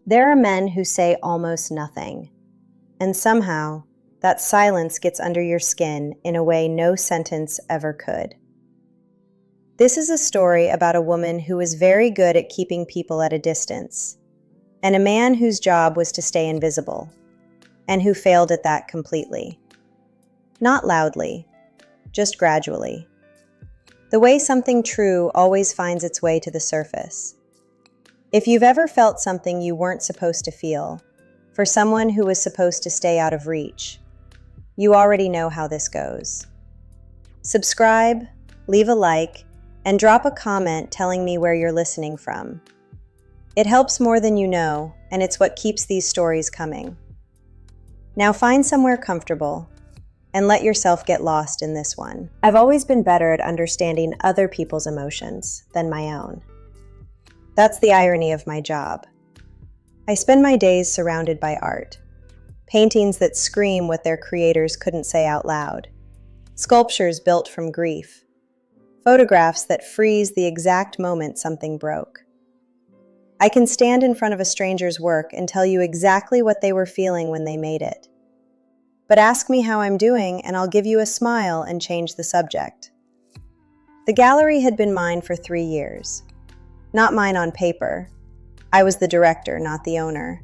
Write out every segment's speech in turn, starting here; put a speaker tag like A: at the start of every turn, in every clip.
A: There are men who say almost nothing, and somehow that silence gets under your skin in a way no sentence ever could. This is a story about a woman who was very good at keeping people at a distance, and a man whose job was to stay invisible, and who failed at that completely. Not loudly, just gradually. The way something true always finds its way to the surface. If you've ever felt something you weren't supposed to feel, for someone who was supposed to stay out of reach, you already know how this goes. Subscribe, leave a like, and drop a comment telling me where you're listening from. It helps more than you know, and it's what keeps these stories coming. Now find somewhere comfortable and let yourself get lost in this one. I've always been better at understanding other people's emotions than my own. That's the irony of my job. I spend my days surrounded by art. Paintings that scream what their creators couldn't say out loud. Sculptures built from grief. Photographs that freeze the exact moment something broke. I can stand in front of a stranger's work and tell you exactly what they were feeling when they made it. But ask me how I'm doing and I'll give you a smile and change the subject. The gallery had been mine for 3 years. Not mine on paper. I was the director, not the owner.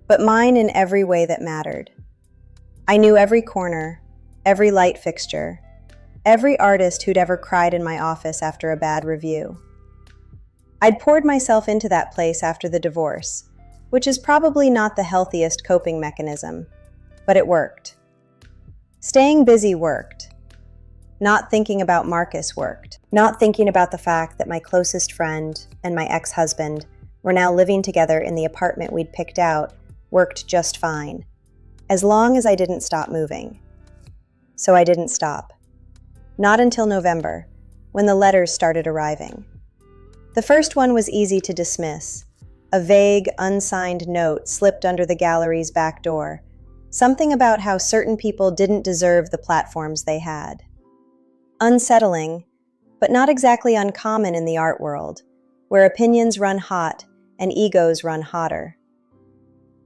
A: But mine in every way that mattered. I knew every corner, every light fixture, every artist who'd ever cried in my office after a bad review. I'd poured myself into that place after the divorce, which is probably not the healthiest coping mechanism, but it worked. Staying busy worked. Not thinking about Marcus worked. Not thinking about the fact that my closest friend and my ex-husband were now living together in the apartment we'd picked out worked just fine, as long as I didn't stop moving. So I didn't stop. Not until November, when the letters started arriving. The first one was easy to dismiss. A vague, unsigned note slipped under the gallery's back door, something about how certain people didn't deserve the platforms they had. Unsettling, but not exactly uncommon in the art world, where opinions run hot and egos run hotter.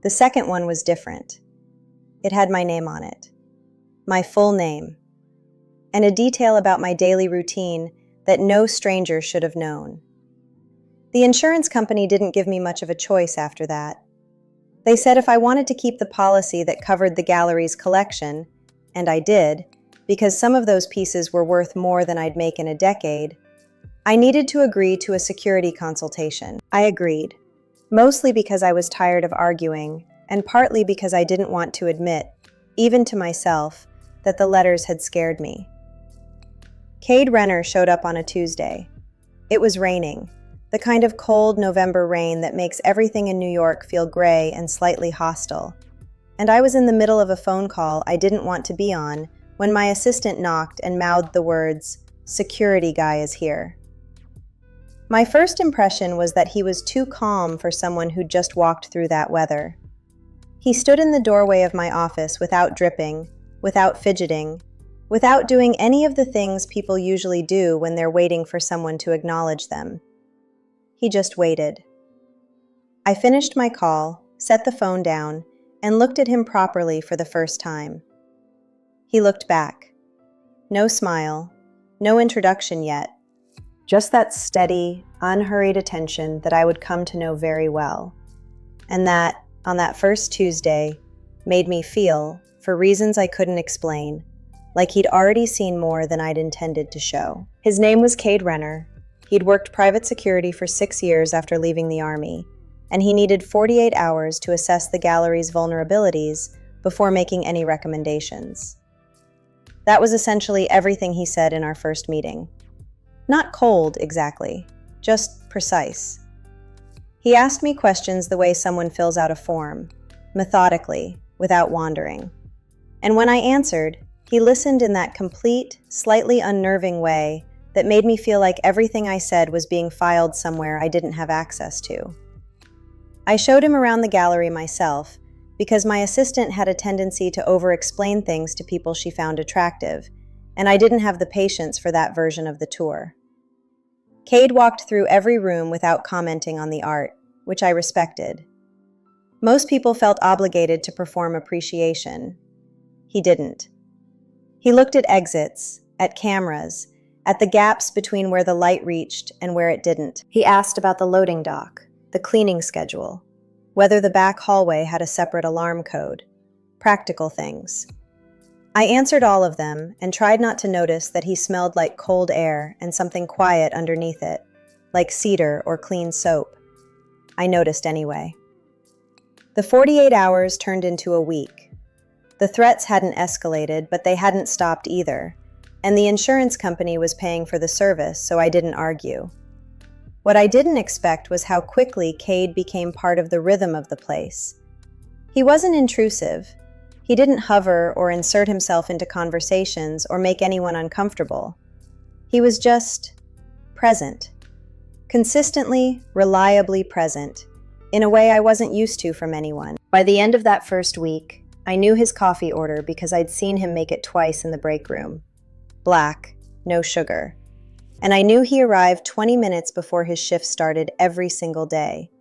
A: The second one was different. It had my name on it, my full name, and a detail about my daily routine that no stranger should have known. The insurance company didn't give me much of a choice after that. They said if I wanted to keep the policy that covered the gallery's collection, and I did, because some of those pieces were worth more than I'd make in a decade, I needed to agree to a security consultation. I agreed, mostly because I was tired of arguing, and partly because I didn't want to admit, even to myself, that the letters had scared me. Cade Renner showed up on a Tuesday. It was raining, the kind of cold November rain that makes everything in New York feel gray and slightly hostile. And I was in the middle of a phone call I didn't want to be on when my assistant knocked and mouthed the words, "Security guy is here." My first impression was that he was too calm for someone who'd just walked through that weather. He stood in the doorway of my office without dripping, without fidgeting, without doing any of the things people usually do when they're waiting for someone to acknowledge them. He just waited. I finished my call, set the phone down, and looked at him properly for the first time. He looked back. No smile, no introduction yet, just that steady, unhurried attention that I would come to know very well, and that, on that first Tuesday, made me feel, for reasons I couldn't explain, like he'd already seen more than I'd intended to show. His name was Cade Renner. He'd worked private security for 6 years after leaving the Army, and he needed 48 hours to assess the gallery's vulnerabilities before making any recommendations. That was essentially everything he said in our first meeting. Not cold, exactly, just precise. He asked me questions the way someone fills out a form, methodically, without wandering. And when I answered, he listened in that complete, slightly unnerving way that made me feel like everything I said was being filed somewhere I didn't have access to. I showed him around the gallery myself because my assistant had a tendency to over-explain things to people she found attractive, and I didn't have the patience for that version of the tour. Cade walked through every room without commenting on the art, which I respected. Most people felt obligated to perform appreciation. He didn't. He looked at exits, at cameras, at the gaps between where the light reached and where it didn't. He asked about the loading dock, the cleaning schedule, whether the back hallway had a separate alarm code, practical things. I answered all of them and tried not to notice that he smelled like cold air and something quiet underneath it, like cedar or clean soap. I noticed anyway. The 48 hours turned into a week. The threats hadn't escalated, but they hadn't stopped either, and the insurance company was paying for the service, so I didn't argue. What I didn't expect was how quickly Cade became part of the rhythm of the place. He wasn't intrusive. He didn't hover or insert himself into conversations or make anyone uncomfortable. He was just present. Consistently, reliably present, in a way I wasn't used to from anyone. By the end of that first week, I knew his coffee order because I'd seen him make it twice in the break room. Black, no sugar. And I knew he arrived 20 minutes before his shift started every single day,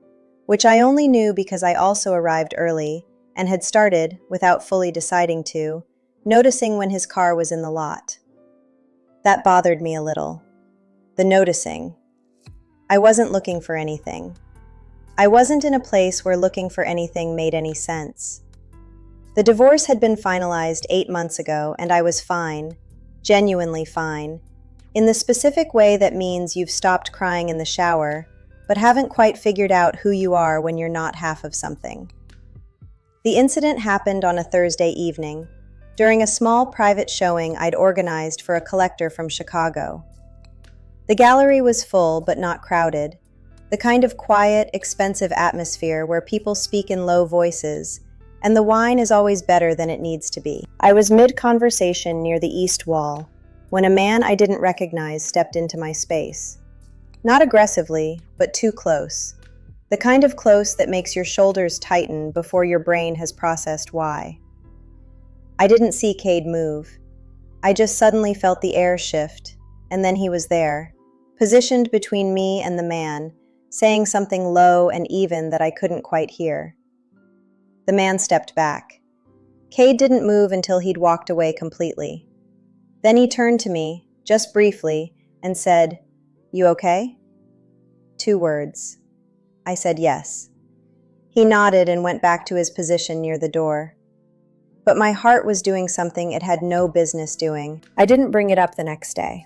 A: which I only knew because I also arrived early and had started, without fully deciding to, noticing when his car was in the lot. That bothered me a little. The noticing. I wasn't looking for anything. I wasn't in a place where looking for anything made any sense. The divorce had been finalized 8 months ago, and I was fine, genuinely fine, in the specific way that means you've stopped crying in the shower, but haven't quite figured out who you are when you're not half of something. The incident happened on a Thursday evening, during a small private showing I'd organized for a collector from Chicago. The gallery was full but not crowded, the kind of quiet, expensive atmosphere where people speak in low voices, and the wine is always better than it needs to be. I was mid-conversation near the east wall, when a man I didn't recognize stepped into my space. Not aggressively, but too close. The kind of close that makes your shoulders tighten before your brain has processed why. I didn't see Cade move. I just suddenly felt the air shift, and then he was there, positioned between me and the man, saying something low and even that I couldn't quite hear. The man stepped back. Cade didn't move until he'd walked away completely. Then he turned to me, just briefly, and said, "You okay?" 2 words. I said yes. He nodded and went back to his position near the door. But my heart was doing something it had no business doing. I didn't bring it up the next day.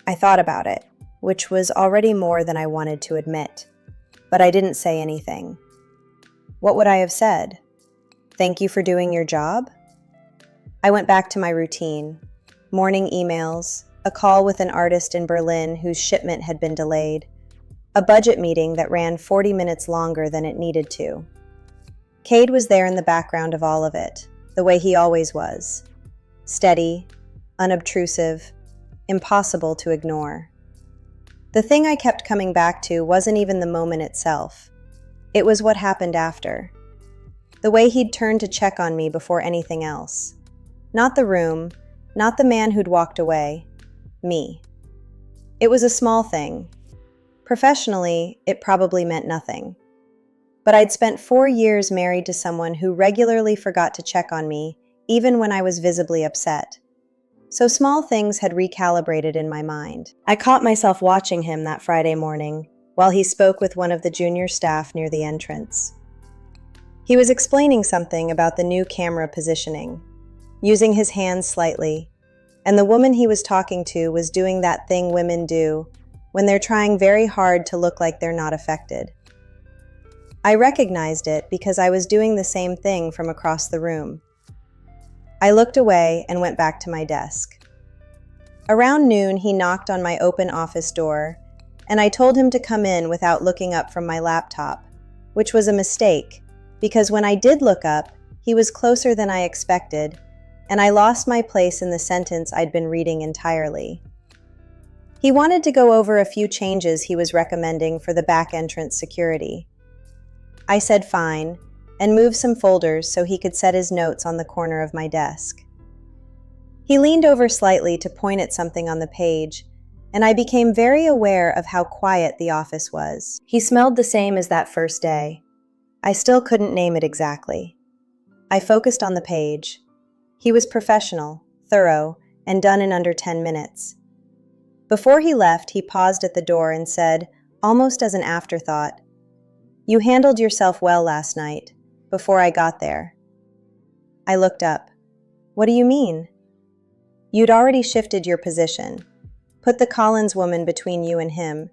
A: I thought about it, which was already more than I wanted to admit. But I didn't say anything. What would I have said? Thank you for doing your job? I went back to my routine. Morning emails, a call with an artist in Berlin whose shipment had been delayed, a budget meeting that ran 40 minutes longer than it needed to. Cade was there in the background of all of it, the way he always was. Steady, unobtrusive, impossible to ignore. The thing I kept coming back to wasn't even the moment itself. It was what happened after. The way he'd turned to check on me before anything else. Not the room, not the man who'd walked away. Me. It was a small thing. Professionally, it probably meant nothing. But I'd spent 4 years married to someone who regularly forgot to check on me, even when I was visibly upset. So small things had recalibrated in my mind. I caught myself watching him that Friday morning, while he spoke with one of the junior staff near the entrance. He was explaining something about the new camera positioning, using his hands slightly, and the woman he was talking to was doing that thing women do when they're trying very hard to look like they're not affected. I recognized it because I was doing the same thing from across the room. I looked away and went back to my desk. Around noon, he knocked on my open office door, and I told him to come in without looking up from my laptop, which was a mistake, because when I did look up, he was closer than I expected, and I lost my place in the sentence I'd been reading entirely. He wanted to go over a few changes he was recommending for the back entrance security. I said fine, and moved some folders so he could set his notes on the corner of my desk. He leaned over slightly to point at something on the page, and I became very aware of how quiet the office was. He smelled the same as that first day. I still couldn't name it exactly. I focused on the page. He was professional, thorough, and done in under 10 minutes. Before he left, he paused at the door and said, almost as an afterthought, "You handled yourself well last night, before I got there." I looked up. "What do you mean?" "You'd already shifted your position. Put the Collins woman between you and him.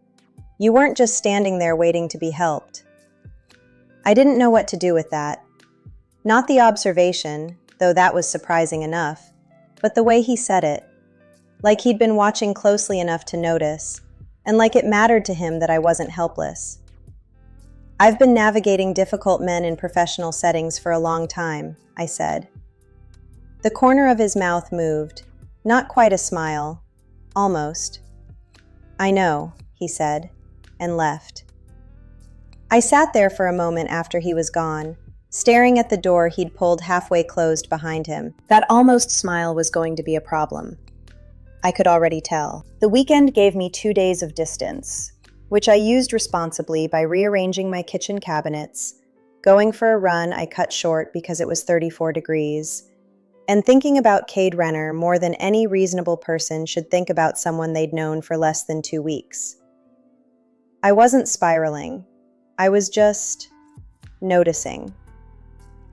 A: You weren't just standing there waiting to be helped." I didn't know what to do with that. Not the observation, though that was surprising enough, but the way he said it. Like he'd been watching closely enough to notice, and like it mattered to him that I wasn't helpless. "I've been navigating difficult men in professional settings for a long time," I said. The corner of his mouth moved, not quite a smile, almost. "I know," he said, and left. I sat there for a moment after he was gone, staring at the door he'd pulled halfway closed behind him. That almost smile was going to be a problem. I could already tell. The weekend gave me 2 days of distance, which I used responsibly by rearranging my kitchen cabinets, going for a run I cut short because it was 34 degrees, and thinking about Cade Renner more than any reasonable person should think about someone they'd known for less than 2 weeks. I wasn't spiraling. I was just noticing.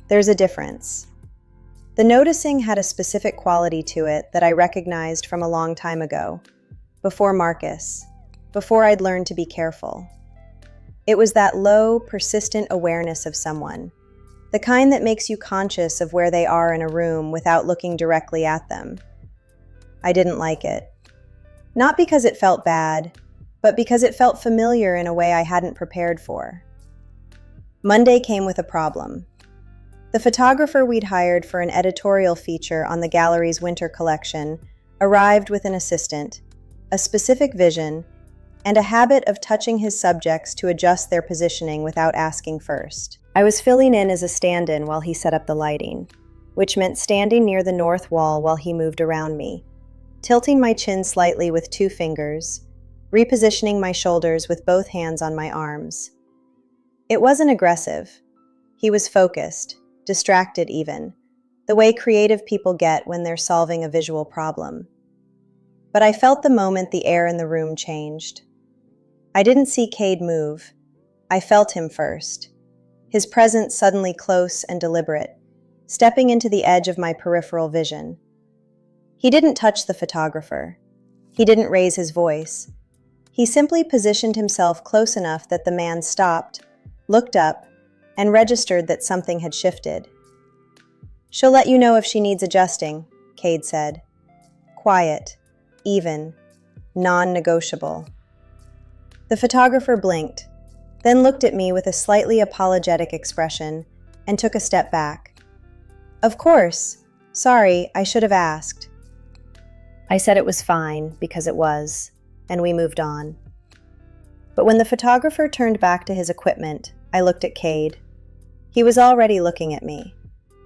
A: There's a difference. The noticing had a specific quality to it that I recognized from a long time ago, before Marcus, before I'd learned to be careful. It was that low, persistent awareness of someone, the kind that makes you conscious of where they are in a room without looking directly at them. I didn't like it. Not because it felt bad, but because it felt familiar in a way I hadn't prepared for. Monday came with a problem. The photographer we'd hired for an editorial feature on the gallery's winter collection arrived with an assistant, a specific vision, and a habit of touching his subjects to adjust their positioning without asking first. I was filling in as a stand-in while he set up the lighting, which meant standing near the north wall while he moved around me, tilting my chin slightly with 2 fingers, repositioning my shoulders with both hands on my arms. It wasn't aggressive. He was focused, distracted even, the way creative people get when they're solving a visual problem. But I felt the moment the air in the room changed. I didn't see Cade move. I felt him first. His presence suddenly close and deliberate, stepping into the edge of my peripheral vision. He didn't touch the photographer. He didn't raise his voice. He simply positioned himself close enough that the man stopped, looked up, and registered that something had shifted. "She'll let you know if she needs adjusting," Cade said. Quiet, even, non-negotiable. The photographer blinked, then looked at me with a slightly apologetic expression and took a step back. "Of course. Sorry, I should have asked." I said it was fine, because it was, and we moved on. But when the photographer turned back to his equipment, I looked at Cade. He was already looking at me.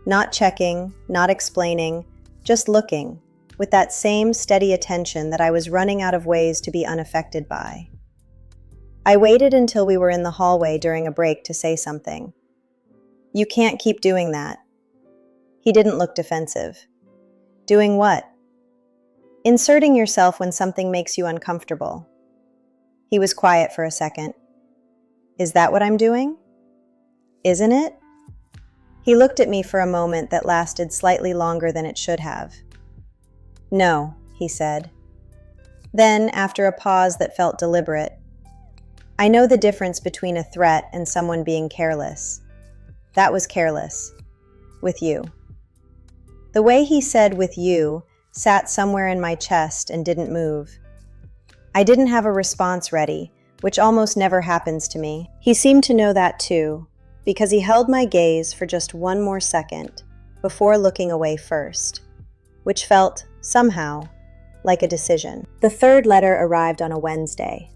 A: Not checking, not explaining, just looking, with that same steady attention that I was running out of ways to be unaffected by. I waited until we were in the hallway during a break to say something. "You can't keep doing that." He didn't look defensive. "Doing what?" "Inserting yourself when something makes you uncomfortable." He was quiet for a second. "Is that what I'm doing?" "Isn't it?" He looked at me for a moment that lasted slightly longer than it should have. "No," he said. Then, after a pause that felt deliberate, "I know the difference between a threat and someone being careless. That was careless. With you." The way he said "with you" sat somewhere in my chest and didn't move. I didn't have a response ready, which almost never happens to me. He seemed to know that too, because he held my gaze for just one more second before looking away first, which felt, somehow, like a decision. The third letter arrived on a Wednesday.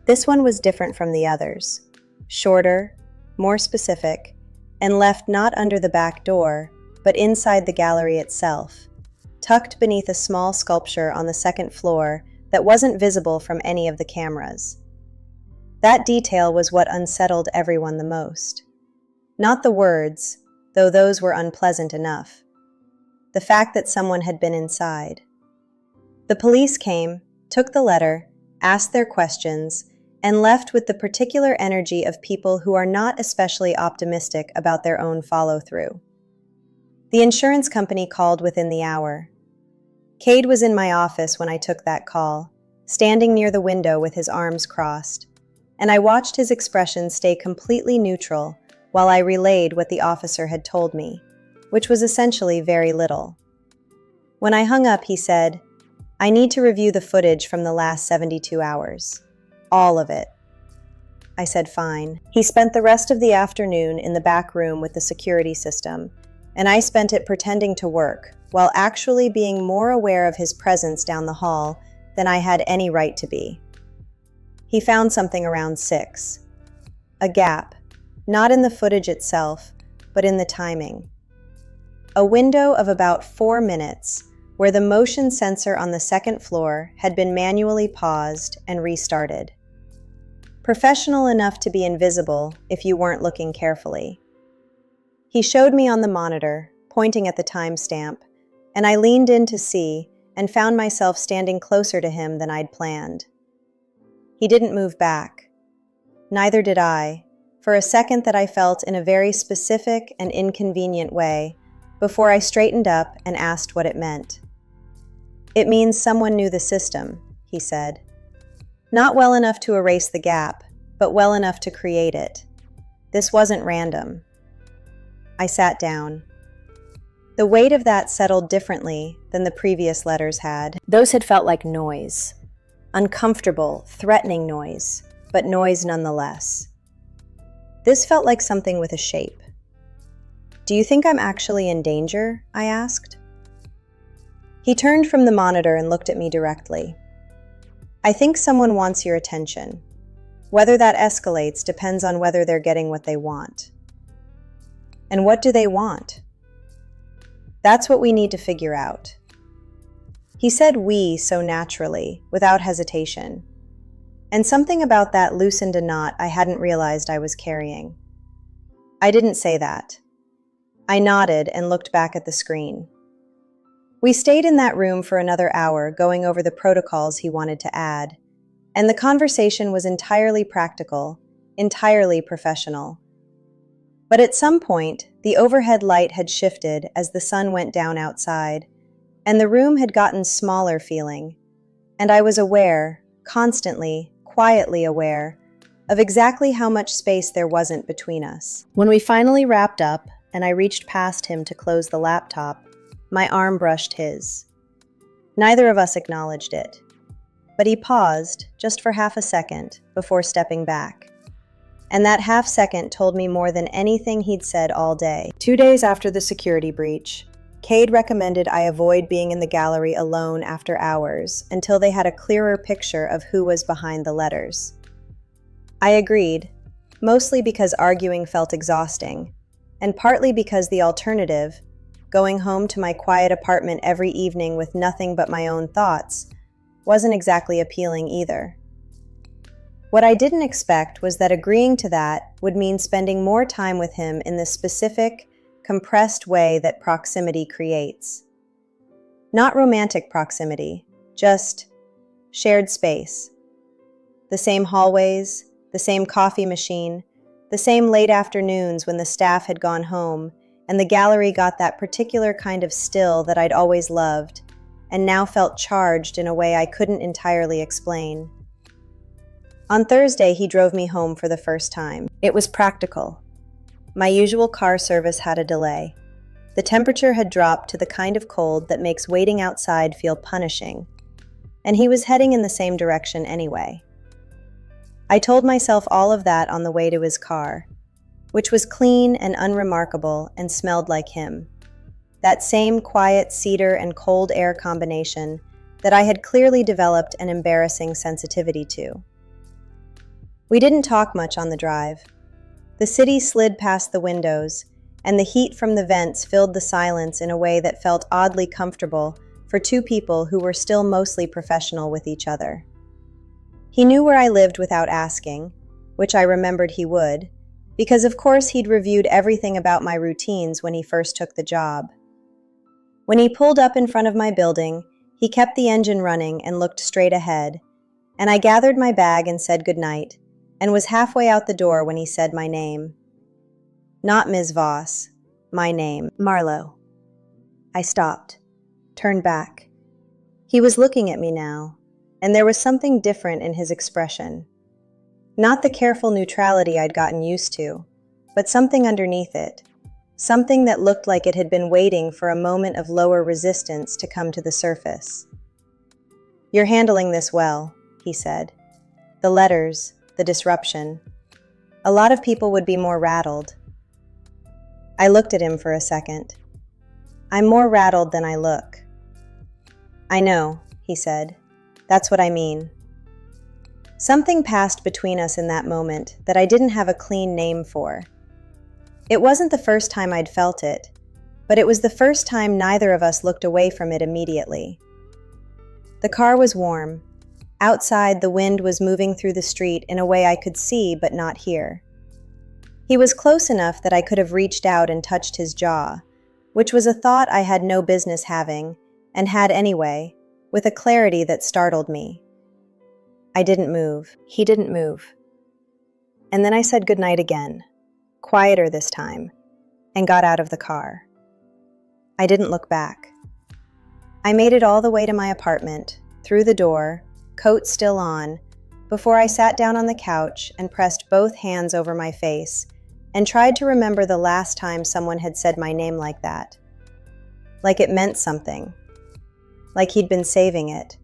A: This one was different from the others, shorter, more specific, and left not under the back door, but inside the gallery itself, tucked beneath a small sculpture on the second floor that wasn't visible from any of the cameras. That detail was what unsettled everyone the most. Not the words, though those were unpleasant enough. The fact that someone had been inside. The police came, took the letter, asked their questions, and left with the particular energy of people who are not especially optimistic about their own follow-through. The insurance company called within the hour. Cade was in my office when I took that call, standing near the window with his arms crossed, and I watched his expression stay completely neutral while I relayed what the officer had told me, which was essentially very little. When I hung up, he said, "I need to review the footage from the last 72 hours. All of it." I said fine. He spent the rest of the afternoon in the back room with the security system, and I spent it pretending to work, while actually being more aware of his presence down the hall than I had any right to be. He found something around 6. A gap, not in the footage itself, but in the timing. A window of about 4 minutes, where the motion sensor on the second floor had been manually paused and restarted. Professional enough to be invisible if you weren't looking carefully. He showed me on the monitor, pointing at the timestamp, and I leaned in to see and found myself standing closer to him than I'd planned. He didn't move back. Neither did I, for a second that I felt in a very specific and inconvenient way, before I straightened up and asked what it meant. "It means someone knew the system," he said. "Not well enough to erase the gap, but well enough to create it. This wasn't random." I sat down. The weight of that settled differently than the previous letters had. Those had felt like noise. Uncomfortable, threatening noise, but noise nonetheless. This felt like something with a shape. "Do you think I'm actually in danger?" I asked. He turned from the monitor and looked at me directly. "I think someone wants your attention. Whether that escalates depends on whether they're getting what they want." "And what do they want?" "That's what we need to figure out." He said "we" so naturally, without hesitation. And something about that loosened a knot I hadn't realized I was carrying. I didn't say that. I nodded and looked back at the screen. We stayed in that room for another hour going over the protocols he wanted to add, and the conversation was entirely practical, entirely professional. But at some point, the overhead light had shifted as the sun went down outside, and the room had gotten smaller feeling, and I was aware, constantly, quietly aware, of exactly how much space there wasn't between us. When we finally wrapped up, and I reached past him to close the laptop, my arm brushed his. Neither of us acknowledged it, but he paused, just for half a second, before stepping back. And that half second told me more than anything he'd said all day. 2 days after the security breach, Cade recommended I avoid being in the gallery alone after hours until they had a clearer picture of who was behind the letters. I agreed, mostly because arguing felt exhausting, and partly because the alternative, going home to my quiet apartment every evening with nothing but my own thoughts, wasn't exactly appealing either. What I didn't expect was that agreeing to that would mean spending more time with him in the specific, compressed way that proximity creates. Not romantic proximity, just shared space. The same hallways, the same coffee machine, the same late afternoons when the staff had gone home and the gallery got that particular kind of still that I'd always loved and now felt charged in a way I couldn't entirely explain. On Thursday, he drove me home for the first time. It was practical. My usual car service had a delay. The temperature had dropped to the kind of cold that makes waiting outside feel punishing, and he was heading in the same direction anyway. I told myself all of that on the way to his car, which was clean and unremarkable and smelled like him. That same quiet cedar and cold air combination that I had clearly developed an embarrassing sensitivity to. We didn't talk much on the drive. The city slid past the windows, and the heat from the vents filled the silence in a way that felt oddly comfortable for two people who were still mostly professional with each other. He knew where I lived without asking, which I remembered he would, because of course he'd reviewed everything about my routines when he first took the job. When he pulled up in front of my building, he kept the engine running and looked straight ahead, and I gathered my bag and said goodnight, and was halfway out the door when he said my name. Not Ms. Voss, my name, Marlowe. I stopped, turned back. He was looking at me now, and there was something different in his expression. Not the careful neutrality I'd gotten used to, but something underneath it, something that looked like it had been waiting for a moment of lower resistance to come to the surface. "You're handling this well," he said. "The letters, the disruption. A lot of people would be more rattled." I looked at him for a second. "I'm more rattled than I look." "I know," he said. "That's what I mean." Something passed between us in that moment that I didn't have a clean name for. It wasn't the first time I'd felt it, but it was the first time neither of us looked away from it immediately. The car was warm. Outside, the wind was moving through the street in a way I could see but not hear. He was close enough that I could have reached out and touched his jaw, which was a thought I had no business having, and had anyway, with a clarity that startled me. I didn't move. He didn't move. And then I said goodnight again, quieter this time, and got out of the car. I didn't look back. I made it all the way to my apartment, through the door, coat still on, before I sat down on the couch and pressed both hands over my face and tried to remember the last time someone had said my name like that. Like it meant something. Like he'd been saving it.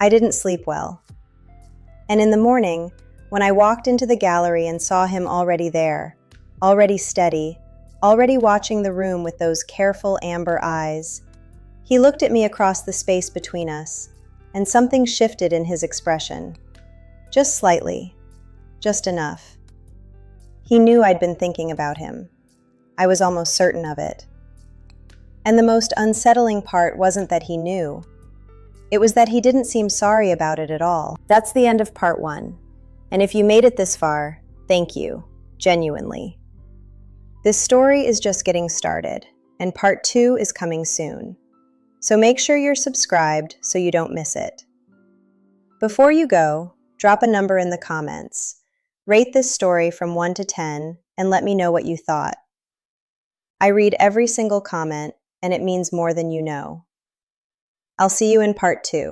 A: I didn't sleep well. And in the morning, when I walked into the gallery and saw him already there, already steady, already watching the room with those careful amber eyes, he looked at me across the space between us, and something shifted in his expression. Just slightly. Just enough. He knew I'd been thinking about him. I was almost certain of it. And the most unsettling part wasn't that he knew. It was that he didn't seem sorry about it at all. That's the end of part 1. And if you made it this far, thank you, genuinely. This story is just getting started, and part 2 is coming soon. So make sure you're subscribed so you don't miss it. Before you go, drop a number in the comments. Rate this story from 1 to 10 and let me know what you thought. I read every single comment, and it means more than you know. I'll see you in part 2.